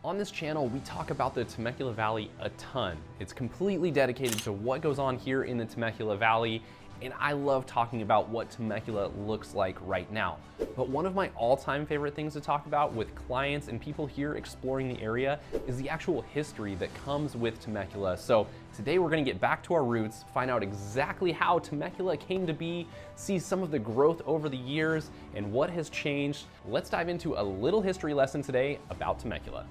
On this channel, we talk about the Temecula Valley a ton. It's completely dedicated to what goes on here in the Temecula Valley, and I love talking about what Temecula looks like right now. But one of my all-time favorite things to talk about with clients and people here exploring the area is the actual history that comes with Temecula. So today we're gonna get back to our roots, find out exactly how Temecula came to be, see some of the growth over the years, and what has changed. Let's dive into a little history lesson today about Temecula.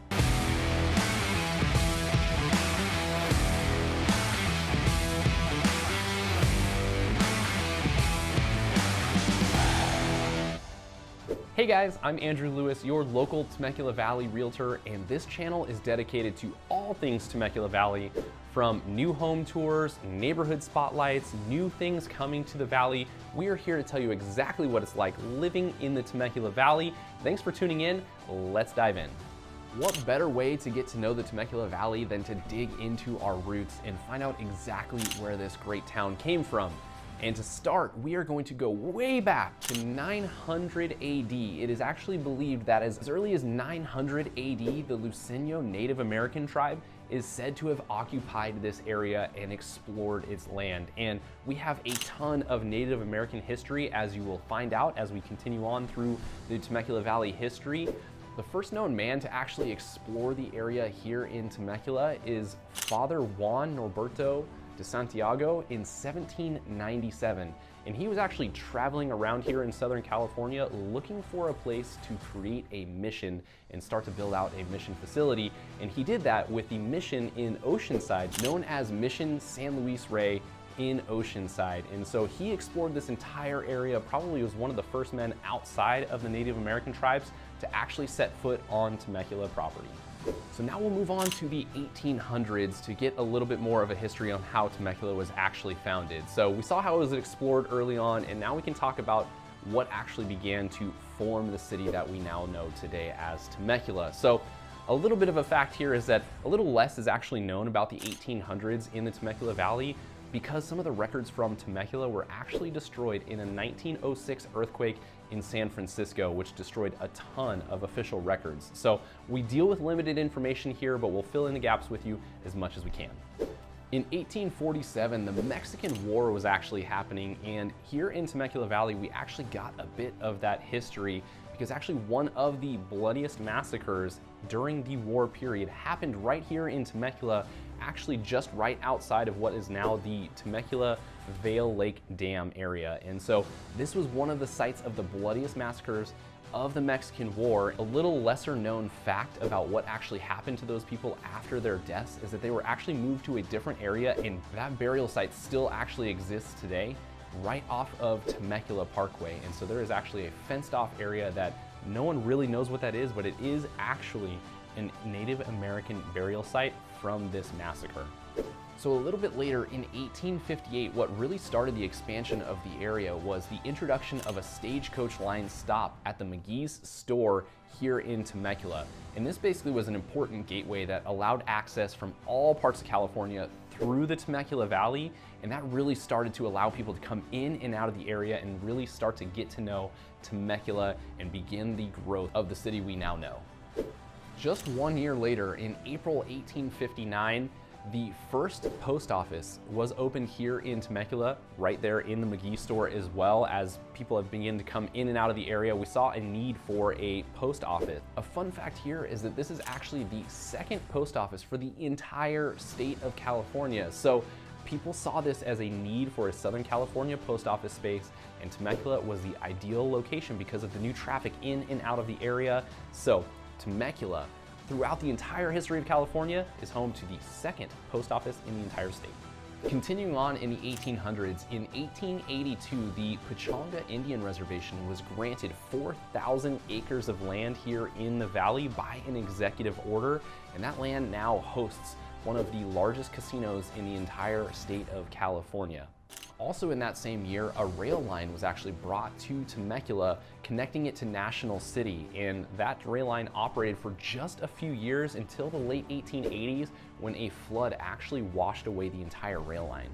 Hey guys, I'm Andrew Lewis, your local Temecula Valley realtor, and this channel is dedicated to all things Temecula Valley, from new home tours, neighborhood spotlights, new things coming to the valley. We are here to tell you exactly what it's like living in the Temecula Valley. Thanks for tuning in. Let's dive in. What better way to get to know the Temecula Valley than to dig into our roots and find out exactly where this great town came from? And to start, we are going to go way back to 900 AD. It is actually believed that as early as 900 AD, the Luiseño Native American tribe is said to have occupied this area and explored its land. And we have a ton of Native American history, as you will find out as we continue on through the Temecula Valley history. The first known man to actually explore the area here in Temecula is Father Juan Norberto de Santiago in 1797, and he was actually traveling around here in Southern California looking for a place to create a mission and start to build out a mission facility, and he did that with the mission in Oceanside known as Mission San Luis Rey in Oceanside. And so he explored this entire area, probably was one of the first men outside of the Native American tribes to actually set foot on Temecula property. So now we'll move on to the 1800s to get a little bit more of a history on how Temecula was actually founded. So we saw how it was explored early on, and now we can talk about what actually began to form the city that we now know today as Temecula. So a little bit of a fact here is that a little less is actually known about the 1800s in the Temecula Valley, because some of the records from Temecula were actually destroyed in a 1906 earthquake in San Francisco, which destroyed a ton of official records. So we deal with limited information here, but we'll fill in the gaps with you as much as we can. In 1847, the Mexican War was actually happening, and here in Temecula Valley, we actually got a bit of that history, because actually one of the bloodiest massacres during the war period happened right here in Temecula, actually just right outside of what is now the Temecula Vail Lake Dam area. And so this was one of the sites of the bloodiest massacres of the Mexican War. A little lesser known fact about what actually happened to those people after their deaths is that they were actually moved to a different area, and that burial site still actually exists today right off of Temecula Parkway. And so there is actually a fenced off area that no one really knows what that is, but it is actually a Native American burial site from this massacre. So a little bit later in 1858, what really started the expansion of the area was the introduction of a Stagecoach line stop at the MaGee's store here in Temecula. And this basically was an important gateway that allowed access from all parts of California through the Temecula Valley, and that really started to allow people to come in and out of the area and really start to get to know Temecula and begin the growth of the city we now know. Just 1 year later, in April 1859, the first post office was opened here in Temecula, right there in the MaGee store, as well as people have begun to come in and out of the area. We saw a need for a post office. A fun fact here is that this is actually the second post office for the entire state of California. So people saw this as a need for a Southern California post office space, and Temecula was the ideal location because of the new traffic in and out of the area. So Temecula, throughout the entire history of California, is home to the second post office in the entire state. Continuing on in the 1800s, in 1882, the Pechanga Indian Reservation was granted 4,000 acres of land here in the valley by an executive order, and that land now hosts one of the largest casinos in the entire state of California. Also in that same year, a rail line was actually brought to Temecula, connecting it to National City, and that rail line operated for just a few years until the late 1880s when a flood actually washed away the entire rail line.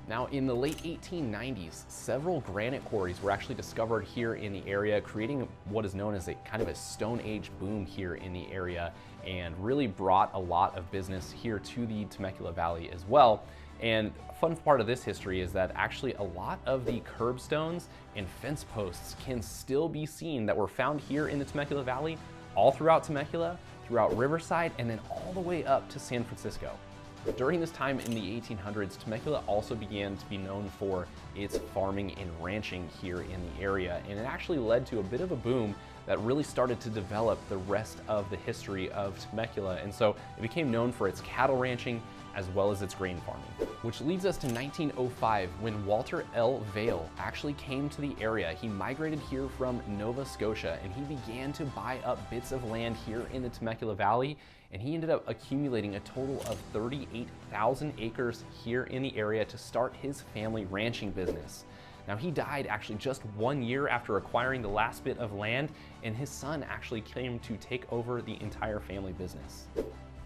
Now in the late 1890s, several granite quarries were actually discovered here in the area, creating what is known as a kind of a Stone Age boom here in the area, and really brought a lot of business here to the Temecula Valley as well. And a fun part of this history is that actually a lot of the curbstones and fence posts can still be seen that were found here in the Temecula Valley, all throughout Temecula, throughout Riverside, and then all the way up to San Francisco. During this time in the 1800s, Temecula also began to be known for its farming and ranching here in the area, and it actually led to a bit of a boom that really started to develop the rest of the history of Temecula. And so it became known for its cattle ranching as well as its grain farming. Which leads us to 1905, when Walter L. Vail actually came to the area. He migrated here from Nova Scotia, and he began to buy up bits of land here in the Temecula Valley, and he ended up accumulating a total of 38,000 acres here in the area to start his family ranching business. Now he died actually just 1 year after acquiring the last bit of land, and his son actually came to take over the entire family business.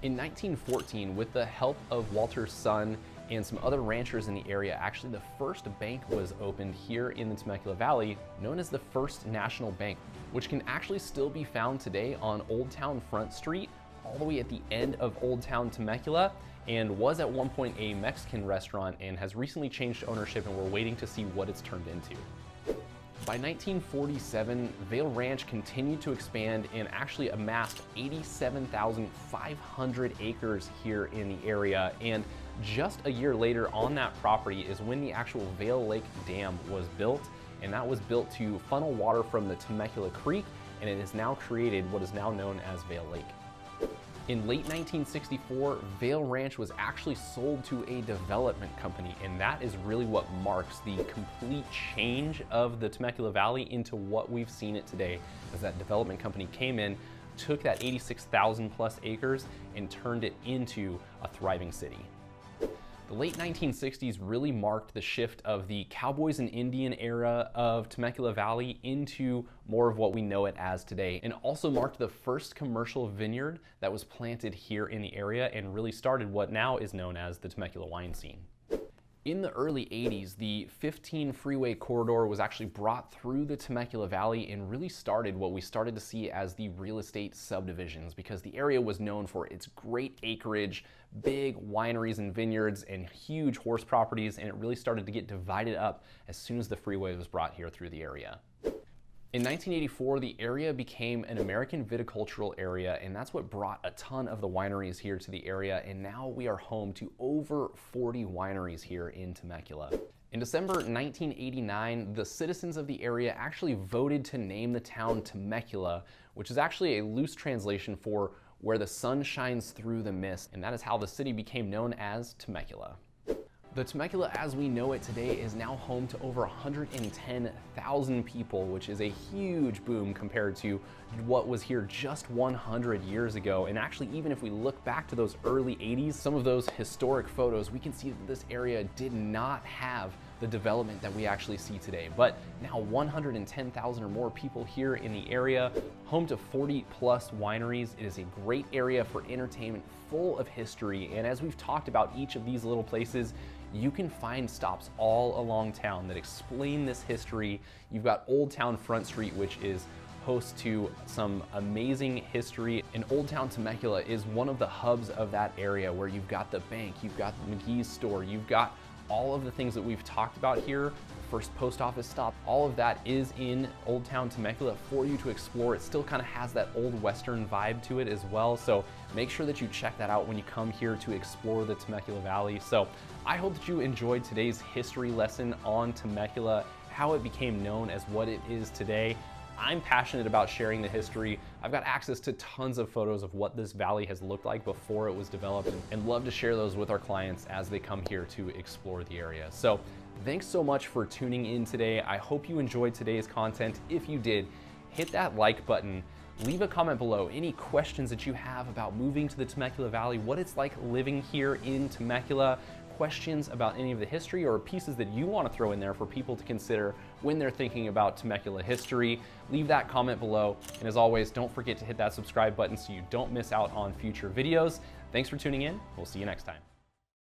In 1914, with the help of Walter's son and some other ranchers in the area, actually the first bank was opened here in the Temecula Valley, known as the First National Bank, which can actually still be found today on Old Town Front Street, all the way at the end of Old Town Temecula, and was at one point a Mexican restaurant and has recently changed ownership, and we're waiting to see what it's turned into. By 1947, Vail Ranch continued to expand and actually amassed 87,500 acres here in the area. And just a year later on that property is when the actual Vail Lake Dam was built, and that was built to funnel water from the Temecula Creek, and it has now created what is now known as Vail Lake. In late 1964, Vail Ranch was actually sold to a development company, and that is really what marks the complete change of the Temecula Valley into what we've seen it today, as that development company came in, took that 86,000 plus acres and turned it into a thriving city. The late 1960s really marked the shift of the Cowboys and Indian era of Temecula Valley into more of what we know it as today, and also marked the first commercial vineyard that was planted here in the area and really started what now is known as the Temecula wine scene. In the early 80s, the 15 freeway corridor was actually brought through the Temecula Valley and really started what we started to see as the real estate subdivisions, because the area was known for its great acreage, big wineries and vineyards, and huge horse properties, and it really started to get divided up as soon as the freeway was brought here through the area. In 1984, the area became an American viticultural area, and that's what brought a ton of the wineries here to the area, and now we are home to over 40 wineries here in Temecula. In December 1989, the citizens of the area actually voted to name the town Temecula, which is actually a loose translation for where the sun shines through the mist, and that is how the city became known as Temecula. The Temecula as we know it today is now home to over 110,000 people, which is a huge boom compared to what was here just 100 years ago. And actually, even if we look back to those early 80s, some of those historic photos, we can see that this area did not have the development that we actually see today. But now 110,000 or more people here in the area, home to 40 plus wineries. It is a great area for entertainment, full of history. And as we've talked about each of these little places, you can find stops all along town that explain this history. You've got Old Town Front Street, which is host to some amazing history. And Old Town Temecula is one of the hubs of that area, where you've got the bank, you've got MaGee's store, you've got all of the things that we've talked about here. First post office stop, all of that is in Old Town Temecula for you to explore. It still kind of has that old Western vibe to it as well, so make sure that you check that out when you come here to explore the Temecula Valley. So I hope that you enjoyed today's history lesson on Temecula, how it became known as what it is today. I'm passionate about sharing the history. I've got access to tons of photos of what this valley has looked like before it was developed, and love to share those with our clients as they come here to explore the area. So thanks so much for tuning in today. I hope you enjoyed today's content. If you did, hit that like button. Leave a comment below any questions that you have about moving to the Temecula Valley, what it's like living here in Temecula, questions about any of the history or pieces that you want to throw in there for people to consider when they're thinking about Temecula history, leave that comment below. And as always, don't forget to hit that subscribe button so you don't miss out on future videos. Thanks for tuning in. We'll see you next time.